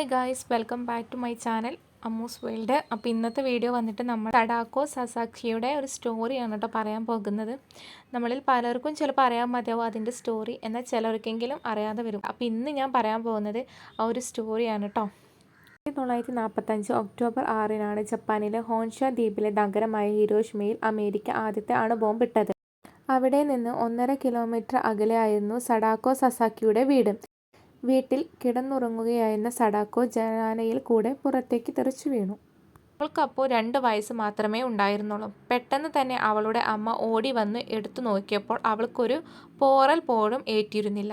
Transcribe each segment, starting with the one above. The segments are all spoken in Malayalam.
Hi guys, welcome back to my channel Ammu's world. അപ്പോൾ ഇന്നത്തെ വീഡിയോ വന്നിട്ട് നമ്മൾ സഡാക്കോ സസാക്കിയുടെ ഒരു സ്റ്റോറിയാണ് കേട്ടോ പറയാൻ പോകുന്നത്. നമ്മളിൽ പലർക്കും ചിലപ്പോൾ അറിയാൻ മതിയാവും അതിൻ്റെ സ്റ്റോറി, എന്നാൽ ചിലർക്കെങ്കിലും അറിയാതെ വരും. അപ്പോൾ ഇന്ന് ഞാൻ പറയാൻ പോകുന്നത് ആ ഒരു സ്റ്റോറിയാണ് കേട്ടോ. 1945 ഒക്ടോബർ 6 ജപ്പാനിലെ ഹോൻഷ ദ്വീപിലെ നഗരമായ ഹിരോഷിമയിൽ അമേരിക്ക ആദ്യത്തെ അണുബോംബ് ഇട്ടത്. അവിടെ നിന്ന് 1.5 കിലോമീറ്റർ അകലെയായിരുന്നു സഡാക്കോ സസാക്കിയുടെ വീട്. വീട്ടിൽ കിടന്നുറങ്ങുകയായിരുന്ന സഡാക്കോ ജനാലയിൽ കൂടെ പുറത്തേക്ക് തെറിച്ചു വീണു. അവൾക്കപ്പോൾ 2 വയസ്സ് മാത്രമേ ഉണ്ടായിരുന്നുള്ളൂ. പെട്ടെന്ന് തന്നെ അവളുടെ അമ്മ ഓടി വന്ന് എടുത്തു നോക്കിയപ്പോൾ അവൾക്കൊരു പോറൽ പോലും ഏറ്റിരുന്നില്ല.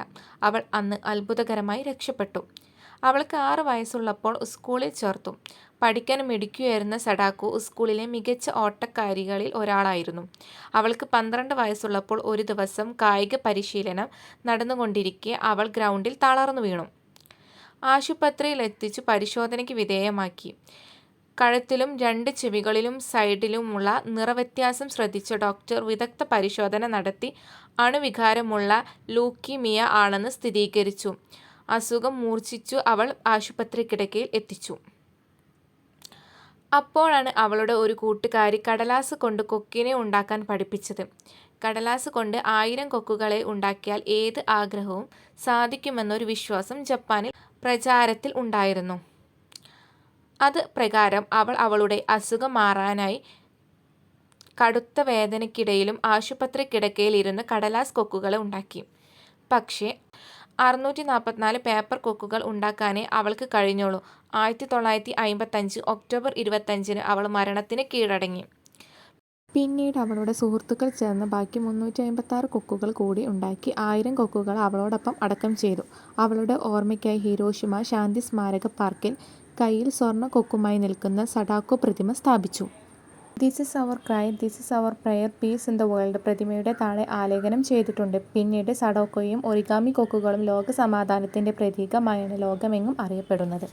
അവൾ അന്ന് അത്ഭുതകരമായി രക്ഷപ്പെട്ടു. അവൾക്ക് 6 വയസ്സുള്ളപ്പോൾ സ്കൂളിൽ ചേർത്തു. പഠിക്കാൻ മിടുക്കിയായിരുന്ന സഡാക്കോ സ്കൂളിലെ മികച്ച ഓട്ടക്കാരികളിൽ ഒരാളായിരുന്നു. അവൾക്ക് 12 വയസ്സുള്ളപ്പോൾ ഒരു ദിവസം കായിക പരിശീലനം നടന്നുകൊണ്ടിരിക്കെ അവൾ ഗ്രൗണ്ടിൽ തളർന്നു വീണു. ആശുപത്രിയിലെത്തിച്ചു പരിശോധനയ്ക്ക് വിധേയമാക്കി. കഴുത്തിലും 2 ചെവികളിലും സൈഡിലുമുള്ള നിറവ്യത്യാസം ശ്രദ്ധിച്ച ഡോക്ടർ വിദഗ്ധ പരിശോധന നടത്തി അണുവികാരമുള്ള ലൂക്കീമിയ ആണെന്ന് സ്ഥിരീകരിച്ചു. അസുഖം മൂർച്ഛിച്ചു അവൾ ആശുപത്രി കിടക്കയിൽ എത്തിച്ചു. അപ്പോഴാണ് അവളുടെ ഒരു കൂട്ടുകാരി കടലാസ് കൊണ്ട് കൊക്കിനെ ഉണ്ടാക്കാൻ പഠിപ്പിച്ചത്. കടലാസ് കൊണ്ട് 1000 കൊക്കുകളെ ഉണ്ടാക്കിയാൽ ഏത് ആഗ്രഹവും സാധിക്കുമെന്നൊരു വിശ്വാസം ജപ്പാനിൽ പ്രചാരത്തിൽ ഉണ്ടായിരുന്നു. അത് പ്രകാരം അവൾ അവളുടെ അസുഖം മാറാനായി കടുത്ത വേദനയ്ക്കിടയിലും ആശുപത്രി കിടക്കയിൽ ഇരുന്ന് കടലാസ് കൊക്കുകളെ ഉണ്ടാക്കി. പക്ഷേ 644 പേപ്പർ കൊക്കുകൾ ഉണ്ടാക്കാനേ അവൾക്ക് കഴിഞ്ഞുള്ളൂ. 1955 ഒക്ടോബർ 25 അവൾ മരണത്തിന് കീഴടങ്ങി. പിന്നീട് അവളുടെ സുഹൃത്തുക്കൾ ചേർന്ന് ബാക്കി 356 കൊക്കുകൾ കൂടി ഉണ്ടാക്കി 1000 കൊക്കുകൾ അവളോടൊപ്പം അടക്കം ചെയ്തു. അവളുടെ ഓർമ്മയ്ക്കായി ഹിരോഷിമ ശാന്തി സ്മാരക പാർക്കിൽ കയ്യിൽ സ്വർണ്ണ കൊക്കുമായി നിൽക്കുന്ന സഡാക്കോ പ്രതിമ സ്ഥാപിച്ചു. This is our cry, this is our prayer, peace in the world പ്രതിമയുടെ താഴെ ആലേഖനം ചെയ്തിട്ടുണ്ട്. പിന്നീട് സഡാക്കോയും ഒറിഗാമി കൊക്കുകളും ലോക സമാധാനത്തിൻ്റെ പ്രതീകമായാണ് ലോകമെങ്ങും അറിയപ്പെടുന്നത്.